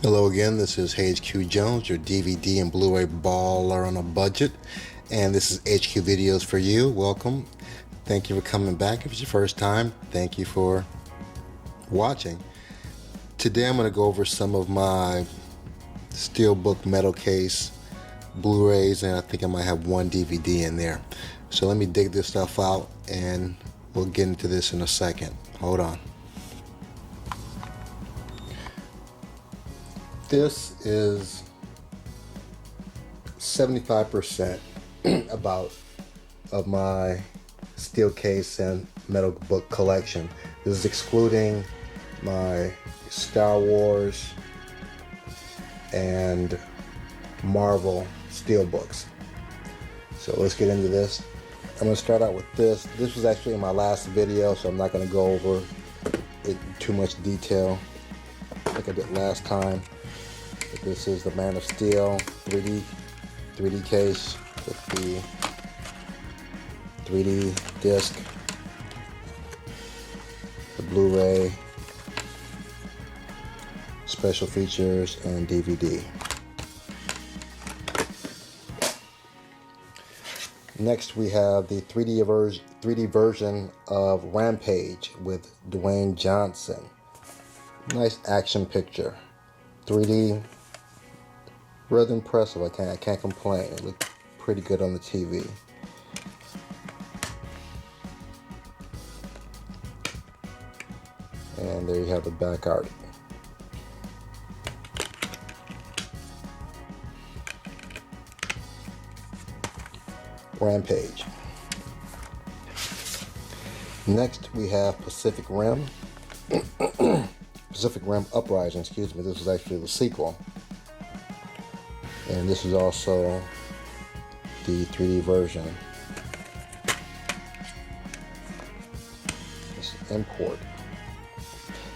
Hello again, this is HQ Jones, your DVD and Blu-ray baller on a budget, and this is HQ Videos for you. Welcome. Thank you for coming back. If it's your first time, thank you for watching. Today I'm going to go over some of my Steelbook metal case Blu-rays, and I think I might have one DVD in there. So let me dig this stuff out and we'll get into this in a second. Hold on. This is 75% about of my steel case and metal book collection. This is excluding my Star Wars and Marvel steel books. So let's get into this. I'm going to start out with this. This was actually in my last video, so I'm not going to go over it in too much detail like I did last time. But this is the Man of Steel 3D case with the 3D disc, the Blu-ray, special features, and DVD. Next we have the 3D version of Rampage with Dwayne Johnson. Nice action picture. 3D, rather impressive. I can't complain. It looked pretty good on the TV. And there you have the back art. Rampage. Next we have Pacific Rim. Pacific Rim Uprising, excuse me. This is actually the sequel. And this is also the 3D version. It's import.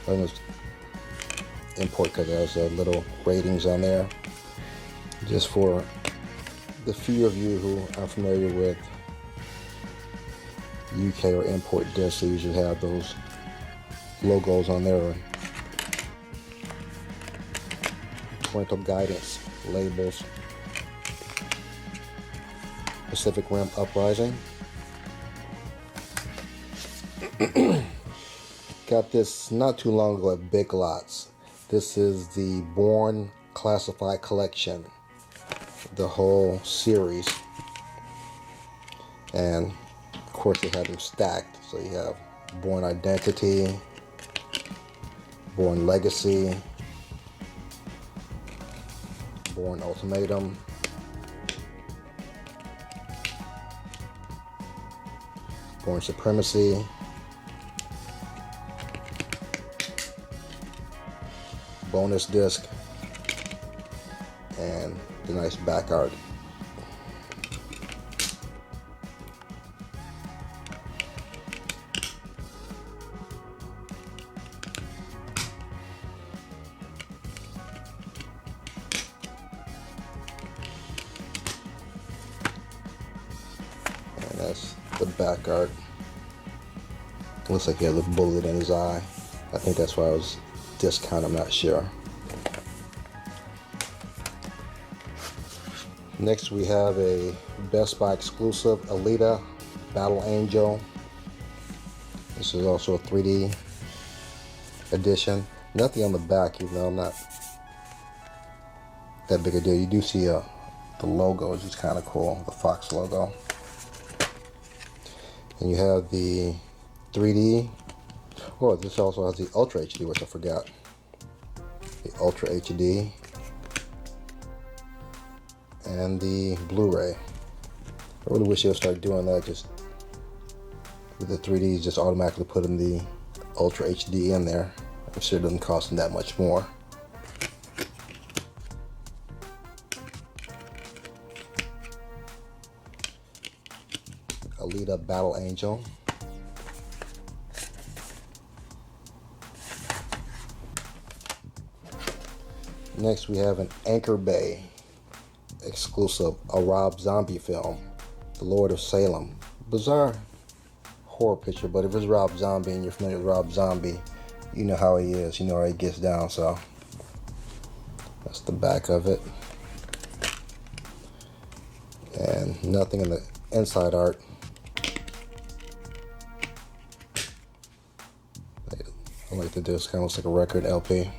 I know it's import because it has little ratings on there. Just for the few of you who are familiar with UK or import discs, they usually have those logos on there. Parental guidance labels. Pacific Rim Uprising. Got this not too long ago at Big Lots. This is the Bourne Classified Collection, the whole series, and of course they have them stacked. So you have Bourne Identity, Bourne Legacy, Bourne Ultimatum, Bourne Supremacy, bonus disc, and the nice back art. And that's the back art. Looks like he has a bullet in his eye. I think that's why it was discount, I'm not sure. Next we have a Best Buy exclusive Alita Battle Angel. This is also a 3D edition. Nothing on the back, even though I'm not that big a deal. You do see the logo, which is kind of cool, the Fox logo. And you have the 3D. Oh, this also has the Ultra HD, which I forgot. The Ultra HD. And the Blu-ray. I really wish they would start doing that, just with the 3Ds, just automatically putting the Ultra HD in there. I'm sure it doesn't cost them that much more. Alita Battle Angel. Next we have an Anchor Bay exclusive, a Rob Zombie film, The Lord of Salem. Bizarre horror picture, but if it's Rob Zombie and you're familiar with Rob Zombie, you know how he is, you know how he gets down. So That's the back of it. And nothing in the inside art. I like to do this, kind of looks like a record LP.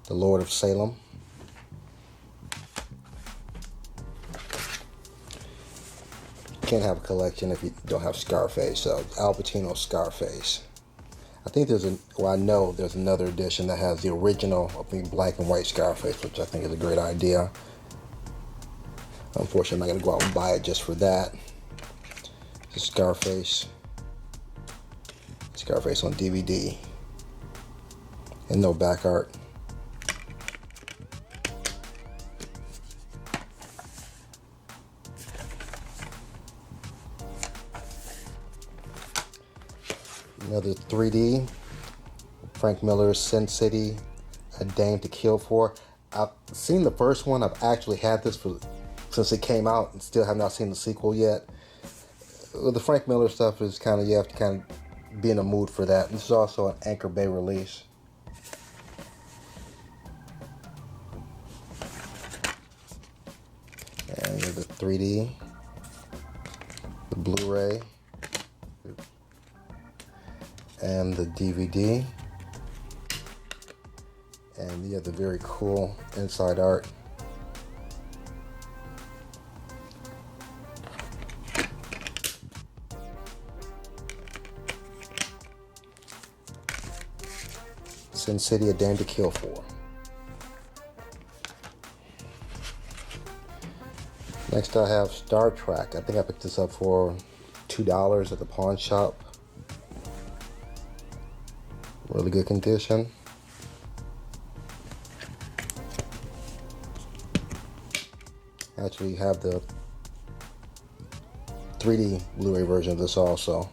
The Lord of Salem. Can't have a collection if you don't have Scarface. So Al Pacino's Scarface. I think I know there's another edition that has the original, I think, black and white Scarface, which I think is a great idea. Unfortunately, I'm not going to go out and buy it just for that. It's Scarface on DVD. And no back art. Another 3D. Frank Miller's Sin City, A Dame to Kill For. I've seen the first one. I've actually had this since it came out and still have not seen the sequel yet. The Frank Miller stuff is kind of, you have to kind of be in the mood for that. This is also an Anchor Bay release. And here's the 3D, the Blu-ray, and the DVD. And you have the very cool inside art. Sin City, A Dame to Kill For. Next I have Star Trek. I think I picked this up for $2 at the pawn shop. Really good condition. Actually, you have the 3D Blu-ray version of this also.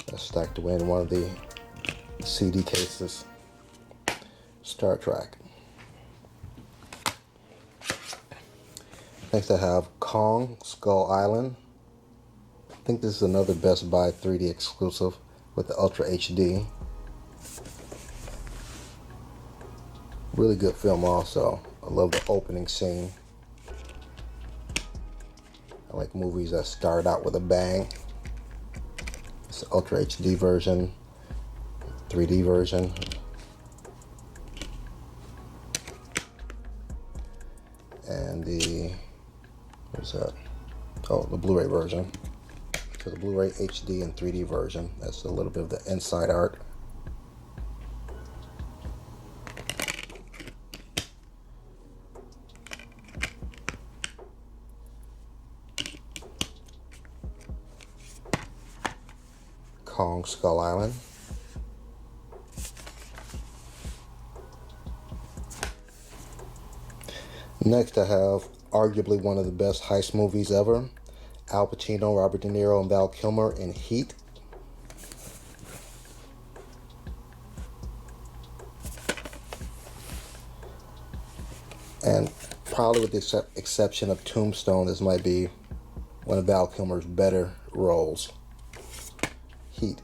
That's stacked away in one of the CD cases. Star Trek. Next I have Kong Skull Island. I think this is another Best Buy 3D exclusive with the Ultra HD. Really good film also. I love the opening scene. I like movies that start out with a bang. It's the Ultra HD version, 3D version. And what's that? Oh, the Blu-ray version. So the Blu-ray HD and 3D version. That's a little bit of the inside art. Kong Skull Island. Next I have arguably one of the best heist movies ever. Al Pacino, Robert De Niro, and Val Kilmer in Heat. And probably with the exception of Tombstone, this might be one of Val Kilmer's better roles. Heat.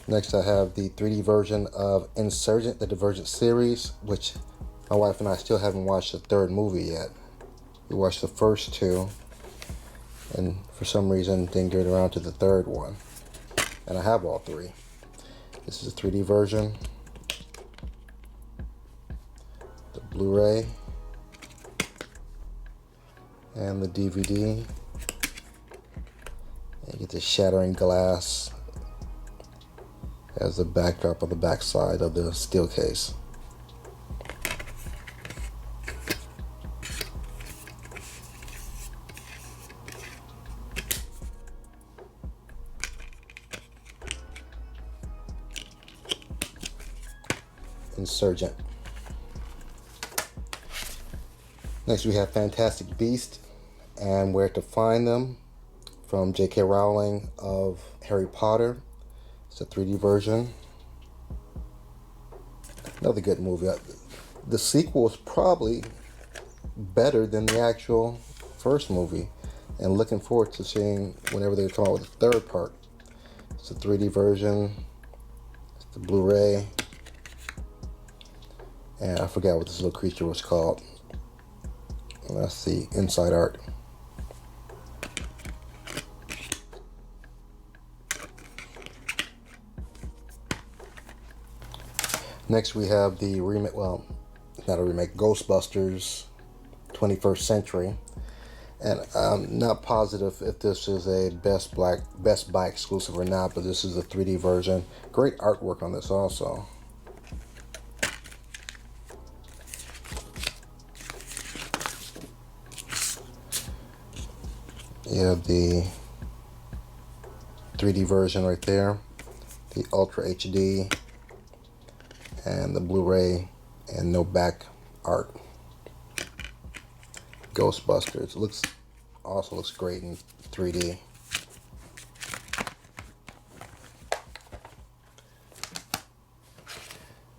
Next I have the 3D version of Insurgent, the Divergent series, which my wife and I still haven't watched the third movie yet. We watched the first two, and for some reason didn't get around to the third one. And I have all three. This is the 3D version, the Blu-ray, and the DVD. And you get the shattering glass as the backdrop of the backside of the steel case. Insurgent. Next we have Fantastic Beasts and Where to Find Them from J.K. Rowling of Harry Potter. It's a 3D version. Another good movie. The sequel is probably better than the actual first movie, and looking forward to seeing whenever they come out with the third part. It's a 3D version. It's the Blu-ray. And I forgot what this little creature was called. And that's the inside art. Next we have the remake, well, not a remake, Ghostbusters 21st Century. And I'm not positive if this is a Best Buy exclusive or not, but this is a 3D version. Great artwork on this also. You have the 3D version right there, the Ultra HD, and the Blu-ray, and no back art. Ghostbusters looks great in 3D.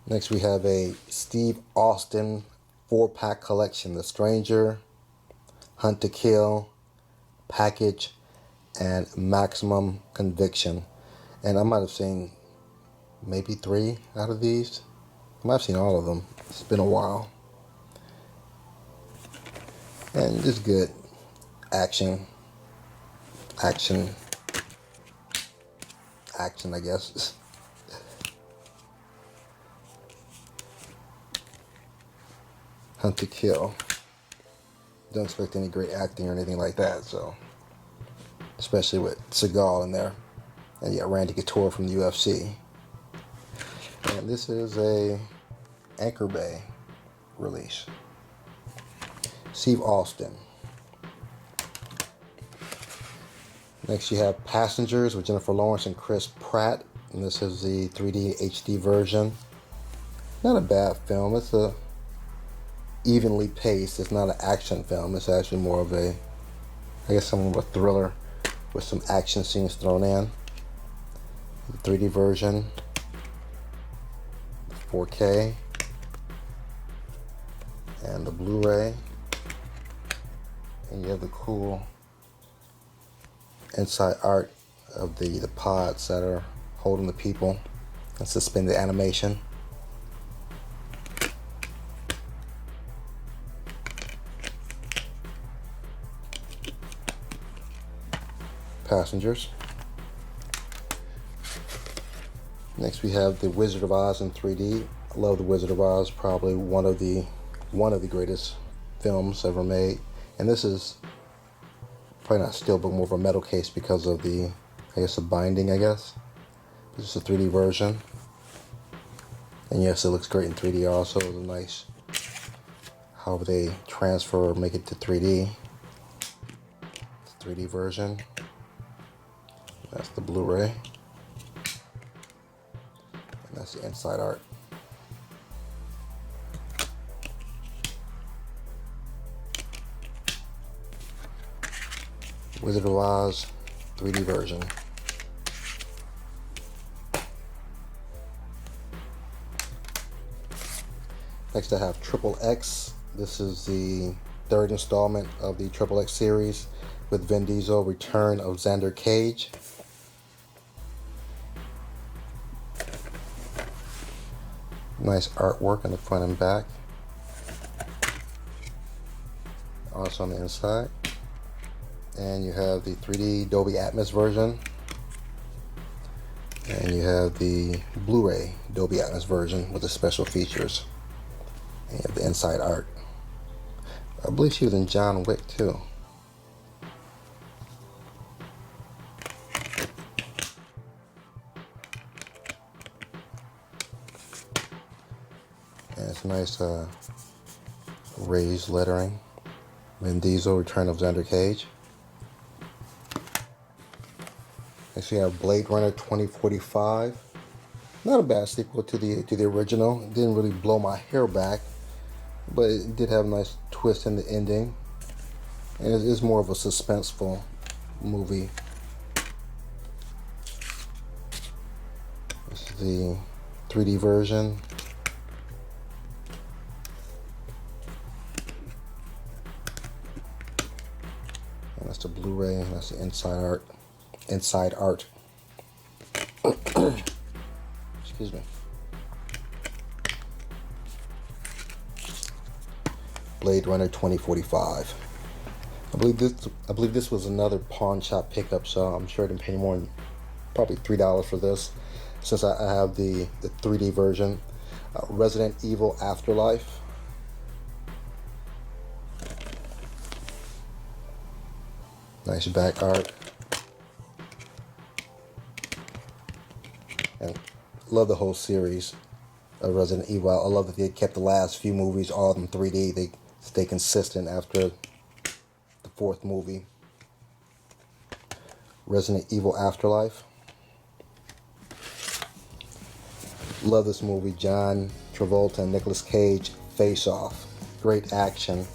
Next we have a Steve Austin 4-pack collection: The Stranger, Hunt to Kill, Package, and Maximum Conviction. And I might have seen maybe 3 out of these. I might have seen all of them. It's been a while. And just good action, I guess. Hunt to Kill. Don't expect any great acting or anything like that, so especially with Seagal in there, and yeah, Randy Couture from the UFC. And this is a Anchor Bay release. Steve Austin. Next you have Passengers with Jennifer Lawrence and Chris Pratt, and this is the 3D HD version. Not a bad film. It's a evenly paced. It's not an action film. It's actually more of a, I guess, somewhat of a thriller with some action scenes thrown in. The 3D version, 4K, and the Blu-ray. And you have the cool inside art of the pods that are holding the people and suspended animation. Passengers. Next we have The Wizard of Oz in 3D. I love The Wizard of Oz, probably one of the greatest films ever made. And this is probably not Steelbook, more of a metal case because of the, I guess, the binding, I guess. This is a 3D version. And yes, it looks great in 3D also. It's a nice how they transfer or make it to 3D. It's a 3D version. That's the Blu-ray. And that's the inside art. Wizard of Oz 3D version. Next I have Triple X. This is the 3rd installment of the Triple X series with Vin Diesel, Return of Xander Cage. Nice artwork on the front and back. Also on the inside. And you have the 3D Dolby Atmos version. And you have the Blu-ray Dolby Atmos version with the special features. And you have the inside art. I believe she was in John Wick too. And it's nice raised lettering. Vin Diesel, Return of Xander Cage. Next we have Blade Runner 2045. Not a bad sequel to the original. It didn't really blow my hair back, but it did have a nice twist in the ending. And it is more of a suspenseful movie. This is the 3D version. And that's the Blu-ray, and that's the inside art. Just Excuse me. Blade Runner 2045. I believe this was another pawn shop pickup, so I'm sure I didn't pay more than probably $3 for this, since I have the 3D version. Resident Evil Afterlife. Nice back art. And love the whole series of Resident Evil. I love that they kept the last few movies all in 3D. They stay consistent after the 4th movie. Resident Evil Afterlife. Love this movie. John Travolta and Nicolas Cage face off. Great action.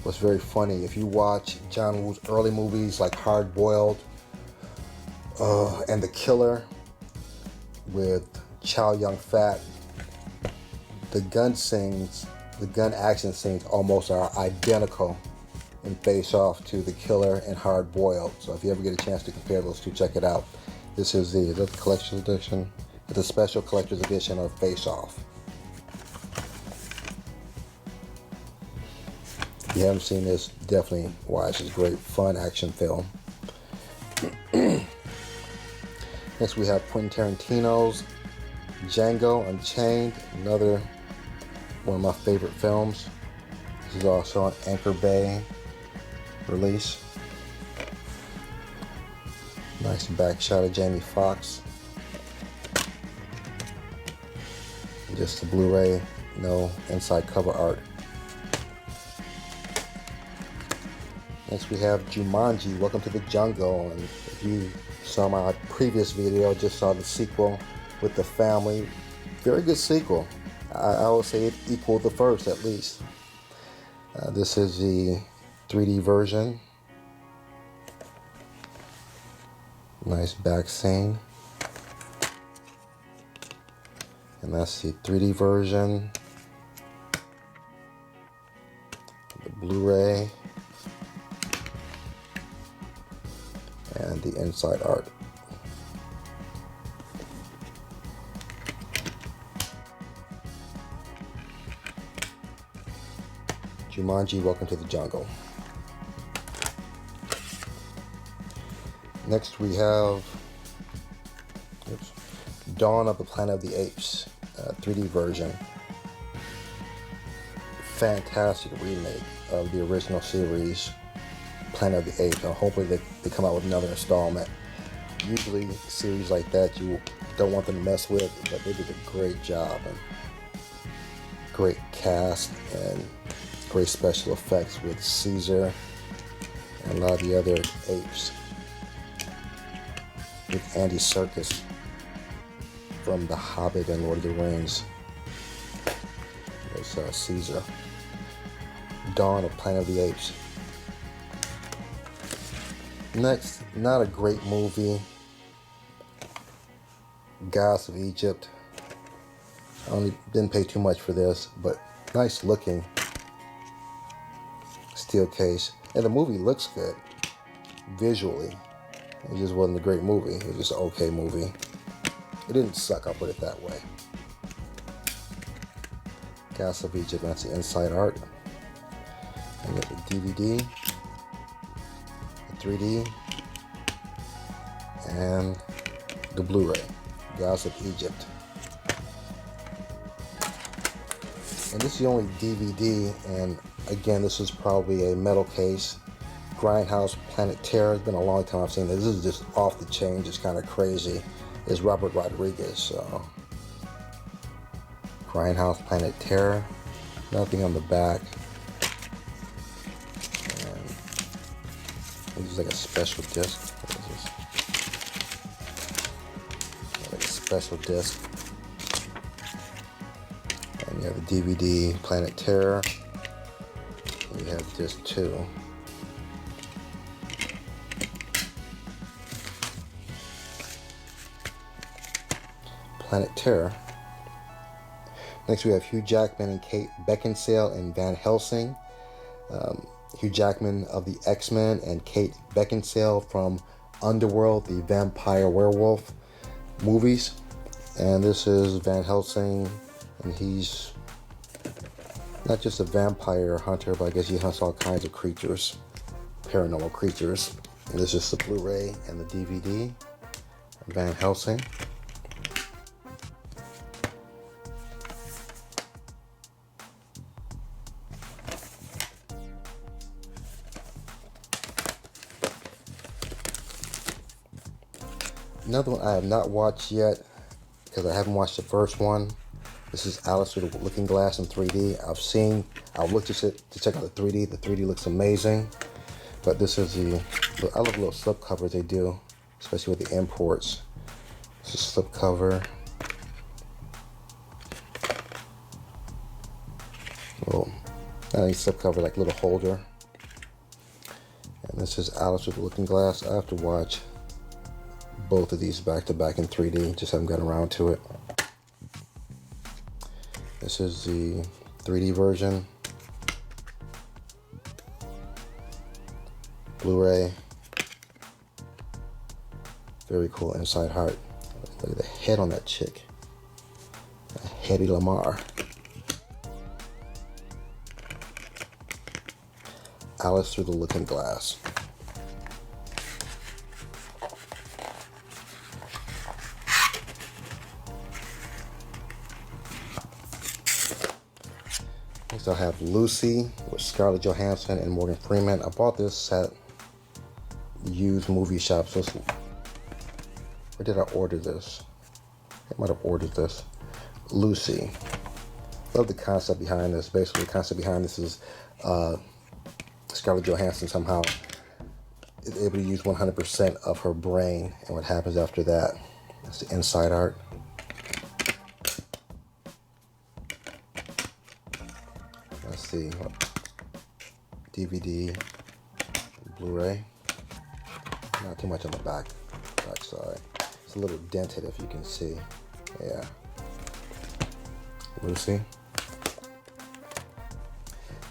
Was very funny. If you watch John Woo's early movies like Hard Boiled and The Killer with Chow Yun-fat, the gun action scenes almost are identical in Face Off to The Killer and Hard Boiled. So if you ever get a chance to compare those two, check it out. This is the collector's edition. It's a special collector's edition of Face Off. If you haven't seen this, definitely watch. It's a great, fun action film. Next we have Quentin Tarantino's Django Unchained, another one of my favorite films. This is also an Anchor Bay release. Nice back shot of Jamie Foxx. Just the Blu-ray, no inside cover art. Next we have Jumanji, Welcome to the Jungle. And if you saw my previous video, just saw the sequel with the family. Very good sequel. I would say it equaled the first at least. This is the 3D version. Nice back scene. And that's the 3D version. The Blu-ray. And the inside art. Jumanji, Welcome to the Jungle. Next we have Dawn of the Planet of the Apes, 3D version. Fantastic remake of the original series, Planet of the Apes. Hopefully they come out with another installment. Usually series like that you don't want them to mess with, but they did a great job. And great cast and great special effects with Caesar and a lot of the other apes. With Andy Serkis from The Hobbit and Lord of the Rings. There's Caesar. Dawn of Planet of the Apes. Next, not a great movie. Gods of Egypt. I didn't pay too much for this, but nice looking steel case. And the movie looks good visually. It just wasn't a great movie. It was just an okay movie. It didn't suck, I'll put it that way. Gods of Egypt, that's the inside art. And get the DVD, the 3D, and the Blu-ray. Gods of Egypt. And this is the only DVD, and again, this is probably a metal case. Grindhouse Planet Terror. It's been a long time I've seen this. This is just off the chain, just kind of crazy. It's Robert Rodriguez. So Grindhouse Planet Terror. Nothing on the back. And this is like a special disc. What is this? Like a special disc. And you have the DVD Planet Terror. And you have disc 2. Planet Terror. Next we have Hugh Jackman and Kate Beckinsale in Van Helsing. Hugh Jackman of the X-Men and Kate Beckinsale from Underworld, the vampire werewolf movies. And this is Van Helsing, and he's not just a vampire hunter, but I guess he hunts all kinds of creatures, paranormal creatures. And this is the Blu-ray and the DVD, Van Helsing. Another one I have not watched yet, because I haven't watched the first one. This is Alice Through the Looking Glass in 3D. I've looked to check out the 3D. The 3D looks amazing. But this is I love the little slip covers they do, especially with the imports. This is a slip cover. Well, not a slip cover, like little holder. And this is Alice Through the Looking Glass. I have to watch both of these back to back in 3D, just haven't gotten around to it. This is the 3D version, Blu-ray. Very cool inside heart. Look at the head on that chick, Hedy Lamarr. Alice Through the Looking Glass. Next I have Lucy with Scarlett Johansson and Morgan Freeman. I bought this at used movie shops. Where did I order this? I might have ordered this. Lucy. Love the concept behind this. Basically, the concept behind this is Scarlett Johansson somehow is able to use 100% of her brain, and what happens after that. That's the inside art. Let's see, DVD, Blu-ray. Not too much on the back side. It's a little dented, if you can see. Yeah. Lucy.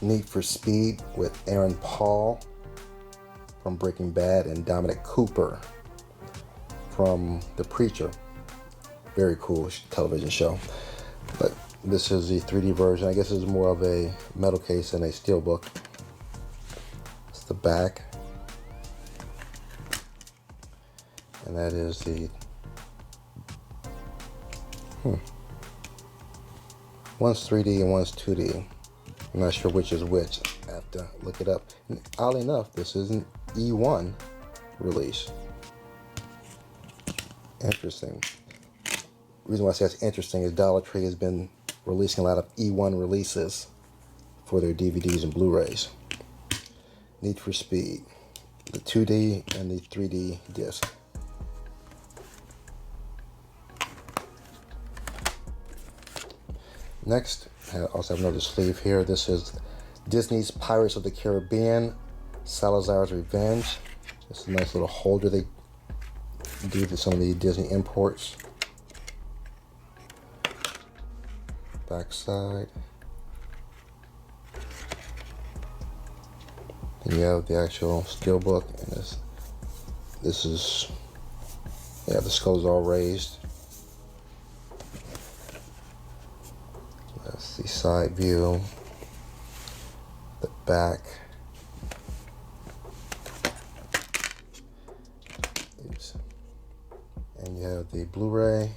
Need for Speed with Aaron Paul from Breaking Bad and Dominic Cooper from The Preacher. Very cool television show. But this is the 3D version. I guess it's more of a metal case than a steelbook. It's the back. And that is the one's 3D and one's 2D. I'm not sure which is which. I have to look it up. And oddly enough, this is an E1 release. Interesting. The reason why I say it's interesting is Dollar Tree has been releasing a lot of E1 releases for their DVDs and Blu-rays. Need for Speed, the 2D and the 3D disc. Next, I also have another sleeve here. This is Disney's Pirates of the Caribbean, Salazars Revenge. This is a nice little holder they do to some of the Disney imports. Back side. Then you have the actual steelbook, and this is, yeah, the skull's all raised. That's the side view, the back. And you have the Blu-ray,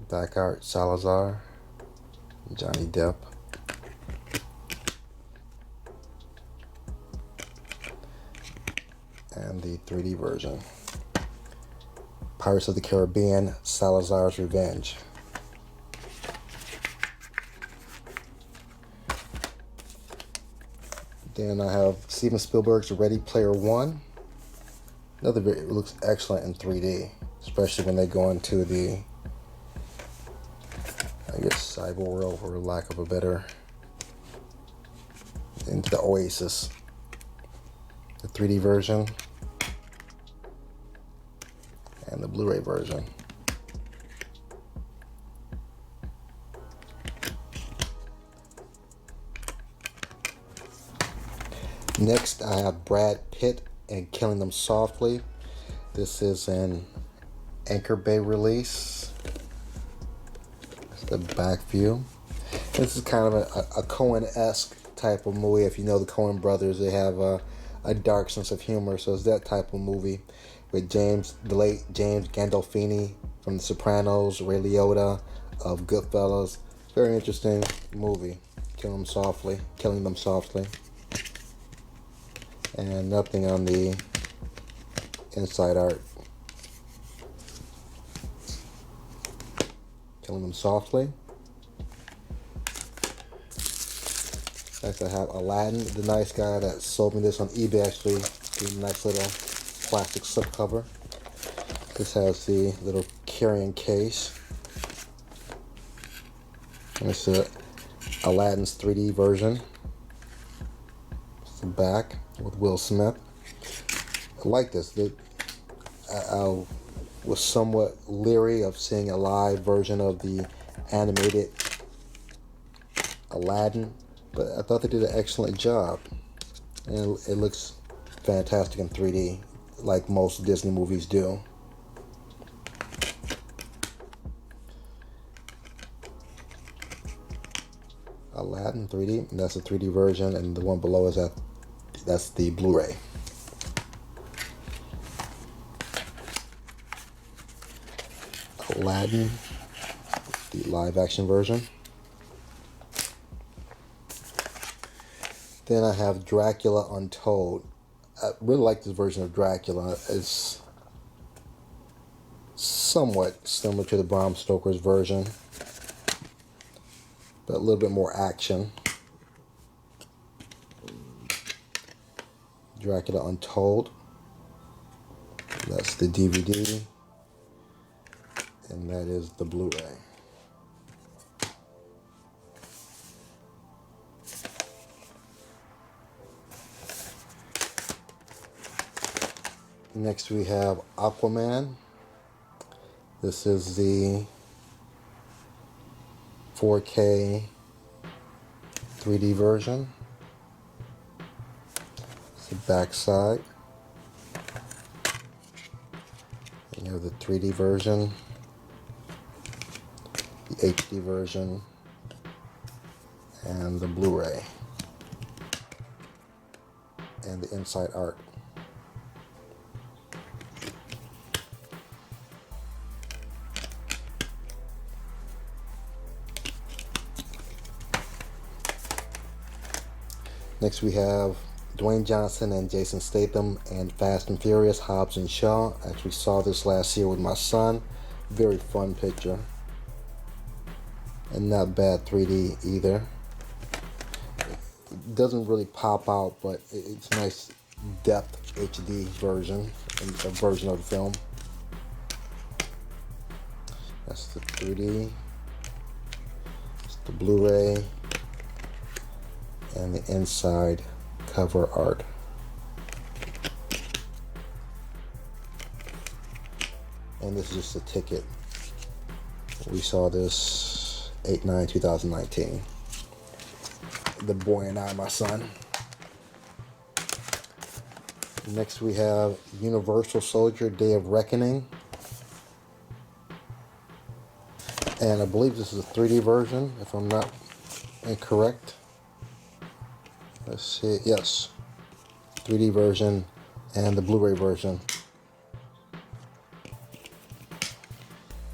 back art, Salazar, Johnny Depp. And the 3D version, Pirates of the Caribbean, Salazar's Revenge. Then I have Steven Spielberg's Ready Player One. It looks excellent in 3D, especially when they go into the, I guess, cyber world, for lack of a better, into the Oasis. The 3D version and the Blu-ray version. Next, I have Brad Pitt and Killing Them Softly. This is an Anchor Bay release. That's the back view. This is kind of a Coen-esque type of movie. If you know the Coen brothers, they have a dark sense of humor, so it's that type of movie with the late James Gandolfini from The Sopranos, Ray Liotta of Goodfellas. Very interesting movie. Killing them softly. And nothing on the inside art. Killing them softly. Next I have Aladdin, the nice guy that sold me this on eBay actually. Gave me a nice little plastic slipcover. This has the little carrying case. And it's Aladdin's 3D version. It's the back with Will Smith. I like this. I was somewhat leery of seeing a live version of the animated Aladdin, but I thought they did an excellent job. And it looks fantastic in 3D, like most Disney movies do. Aladdin 3D, and that's the 3D version, and the one below is that's the Blu-ray. Aladdin, the live action version. Then I have Dracula Untold. I really like this version of Dracula. It's somewhat similar to the Bram Stoker's version, but a little bit more action. Dracula Untold. That's the DVD. And that is the Blu-ray. Next we have Aquaman. This is the 4K 3D version. It's the back side. And you have the 3D version, the HD version, and the Blu-ray, and the inside art. Next we have Dwayne Johnson and Jason Statham and Fast and Furious, Hobbs and Shaw. I actually saw this last year with my son. Very fun picture. And not bad 3D either. It doesn't really pop out, but it's nice depth HD version, a version of the film. That's the 3D. It's the Blu-ray. And the inside cover art. And this is just a ticket. We saw this 8/9/2019. The boy and I, my son. Next we have Universal Soldier Day of Reckoning. And I believe this is a 3D version, if I'm not incorrect. Let's see, yes, 3D version and the Blu-ray version.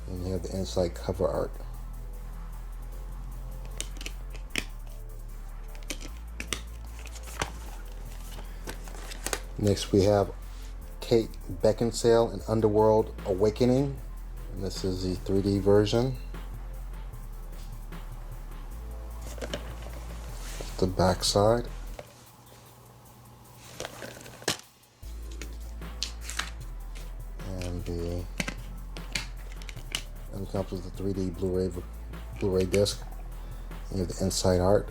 And you have the inside cover art. Next we have Kate Beckinsale in Underworld Awakening. And this is the 3D version. That's the back side. And it comes with the 3D Blu-ray disc. You have the inside art.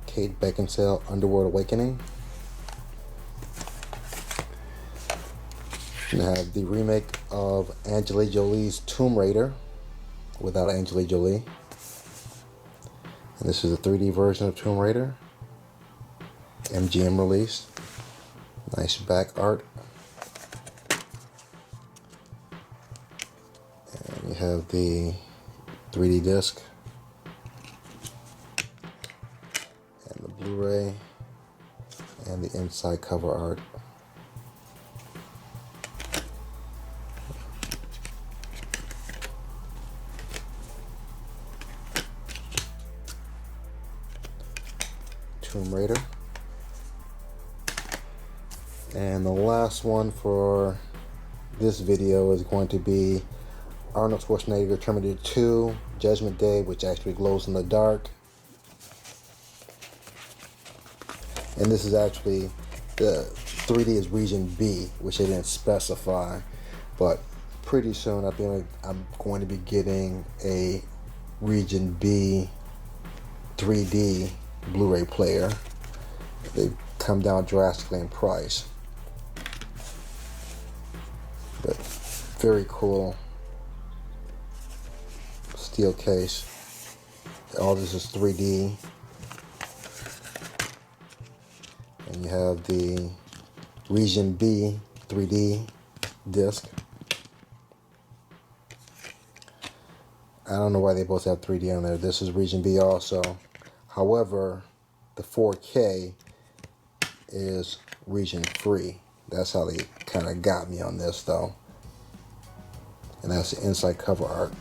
Kate Beckinsale, Underworld Awakening. You have the remake of Angelina Jolie's Tomb Raider without Angelina Jolie. And this is a 3D version of Tomb Raider. MGM release. Nice back art. And you have the 3D disc and the Blu-ray and the inside cover art. Tomb Raider. And the last one for this video is going to be Arnold Schwarzenegger Terminator 2 Judgment Day, which actually glows in the dark. And this is actually, the 3D is region B, which they didn't specify, but pretty soon I think I'm going to be getting a region B 3D Blu-ray player. They've come down drastically in price, but very cool steel case. All this is 3D, and you have the region B 3D disc. I don't know why they both have 3D on there. This is region B also. However, the 4K is region free. That's how they kind of got me on this though. And that's the inside cover art.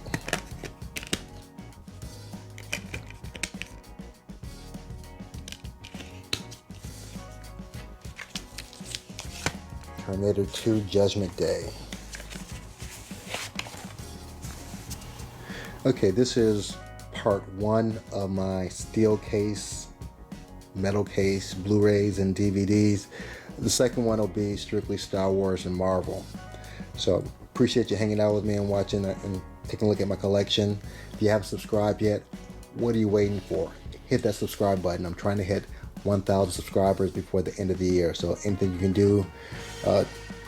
Terminator 2 Judgment Day. Okay, this is part 1 of my steel case, metal case, Blu-rays and DVDs. The second one will be strictly Star Wars and Marvel. So appreciate you hanging out with me and watching and taking a look at my collection. If you haven't subscribed yet, what are you waiting for? Hit that subscribe button. I'm trying to hit 1,000 subscribers before the end of the year. So anything you can do,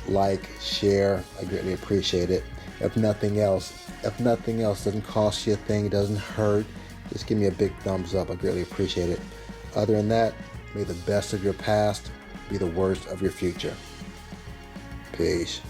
like, share, I greatly appreciate it. If nothing else doesn't cost you a thing, it doesn't hurt, just give me a big thumbs up. I greatly appreciate it. Other than that, may the best of your past be the worst of your future. Peace.